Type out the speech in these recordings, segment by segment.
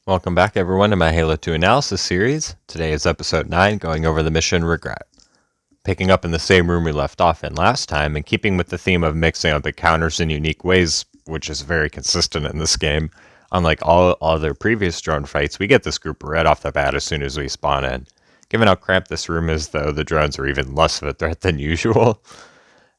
Welcome back everyone to my Halo 2 analysis series. Today is episode 9, going over the mission Regret. Picking up in the same room we left off in last time, and keeping with the theme of mixing up encounters in unique ways, which is very consistent in this game. Unlike all other previous drone fights, we get this group right off the bat as soon as we spawn in. Given how cramped this room is though, the drones are even less of a threat than usual.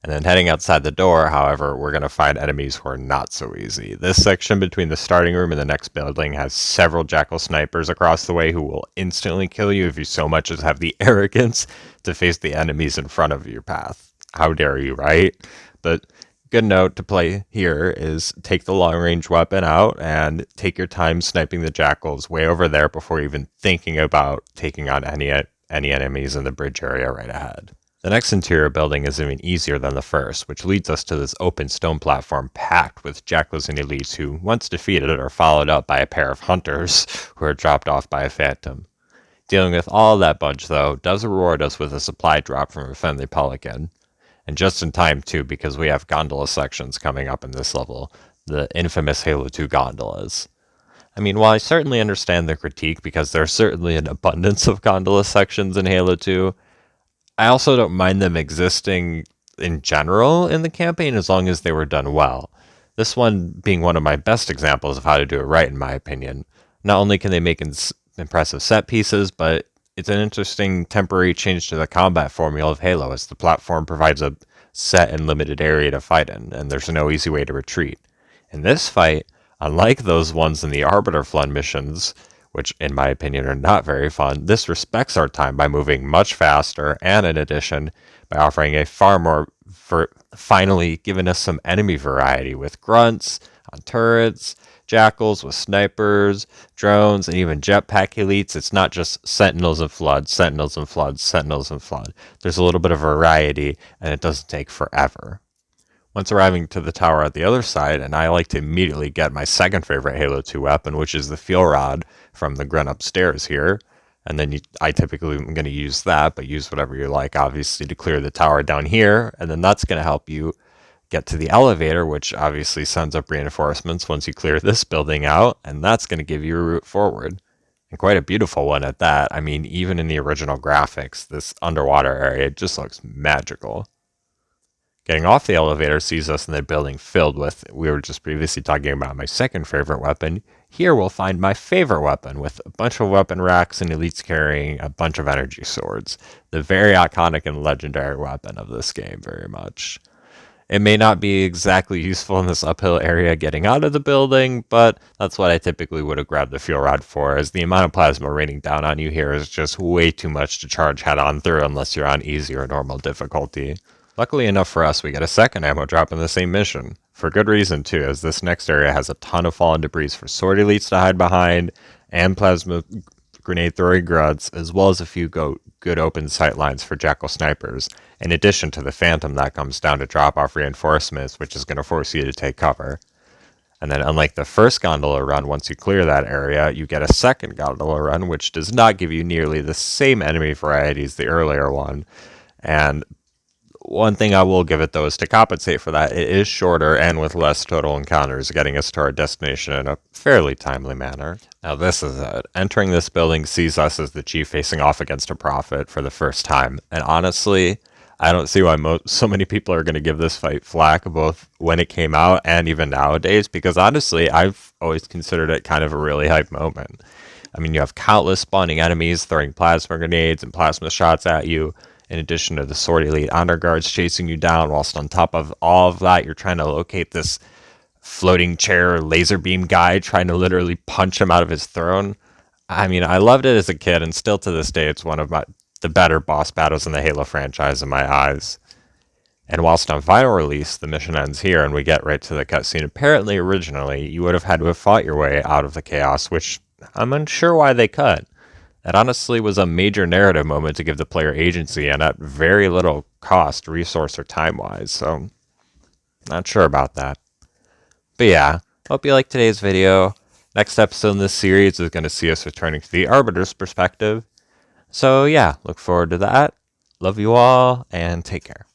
And then heading outside the door, however, we're going to find enemies who are not so easy. This section between the starting room and the next building has several Jackal snipers across the way who will instantly kill you if you so much as have the arrogance to face the enemies in front of your path. How dare you, right? But good note to play here is take the long range weapon out and take your time sniping the Jackals way over there before even thinking about taking on any enemies in the bridge area right ahead. The next interior building is even easier than the first, which leads us to this open stone platform packed with Jackals and elites who, once defeated, are followed up by a pair of hunters who are dropped off by a phantom. Dealing with all that bunch, though, does reward us with a supply drop from a friendly pelican. And just in time, too, because we have gondola sections coming up in this level, the infamous Halo 2 gondolas. I mean, while I certainly understand the critique because there's certainly an abundance of gondola sections in Halo 2, I also don't mind them existing in general in the campaign as long as they were done well. This one being one of my best examples of how to do it right, in my opinion. Not only can they make impressive set pieces, but it's an interesting temporary change to the combat formula of Halo, as the platform provides a set and limited area to fight in, and there's no easy way to retreat. In this fight, unlike those ones in the Arbiter Flood missions, which in my opinion are not very fun, this respects our time by moving much faster, and in addition, by offering a far more, finally giving us some enemy variety with grunts on turrets, Jackals with snipers, drones, and even jetpack elites. It's not just sentinels and flood, sentinels and flood, sentinels and flood. There's a little bit of variety, and it doesn't take forever. Once arriving to the tower at the other side, and I like to immediately get my second favorite Halo 2 weapon, which is the fuel rod from the grunt upstairs here. And then I typically am going to use that, but use whatever you like, obviously, to clear the tower down here. And then that's going to help you get to the elevator, which obviously sends up reinforcements once you clear this building out. And that's going to give you a route forward. And quite a beautiful one at that. I mean, even in the original graphics, this underwater area just looks magical. Getting off the elevator sees us in the building filled with, we were just previously talking about my second favorite weapon. Here we'll find my favorite weapon with a bunch of weapon racks and elites carrying a bunch of energy swords. The very iconic and legendary weapon of this game, very much. It may not be exactly useful in this uphill area getting out of the building, but that's what I typically would have grabbed the fuel rod for, as the amount of plasma raining down on you here is just way too much to charge head on through unless you're on easy or normal difficulty. Luckily enough for us, we get a second ammo drop in the same mission. For good reason too, as this next area has a ton of fallen debris for sword elites to hide behind, and plasma grenade throwing grunts, as well as a few good open sight lines for Jackal snipers, in addition to the Phantom that comes down to drop off reinforcements, which is going to force you to take cover. And then unlike the first gondola run, once you clear that area, you get a second gondola run, which does not give you nearly the same enemy variety as the earlier one. And one thing I will give it, though, is to compensate for that, it is shorter and with less total encounters, getting us to our destination in a fairly timely manner. Now this is it. Entering this building sees us as the Chief facing off against a Prophet for the first time. And honestly, I don't see why so many people are going to give this fight flack, both when it came out and even nowadays, because honestly, I've always considered it kind of a really hype moment. I mean, you have countless spawning enemies throwing plasma grenades and plasma shots at you, in addition to the sword elite honor guards chasing you down, whilst on top of all of that, you're trying to locate this floating chair laser beam guy, trying to literally punch him out of his throne. I mean, I loved it as a kid, and still to this day, it's one of the better boss battles in the Halo franchise in my eyes. And whilst on final release, the mission ends here, and we get right to the cutscene. Apparently, originally, you would have had to have fought your way out of the chaos, which I'm unsure why they cut. It honestly was a major narrative moment to give the player agency, and at very little cost, resource or time-wise, so not sure about that. But yeah, hope you liked today's video. Next episode in this series is going to see us returning to the Arbiter's perspective. So yeah, look forward to that. Love you all, and take care.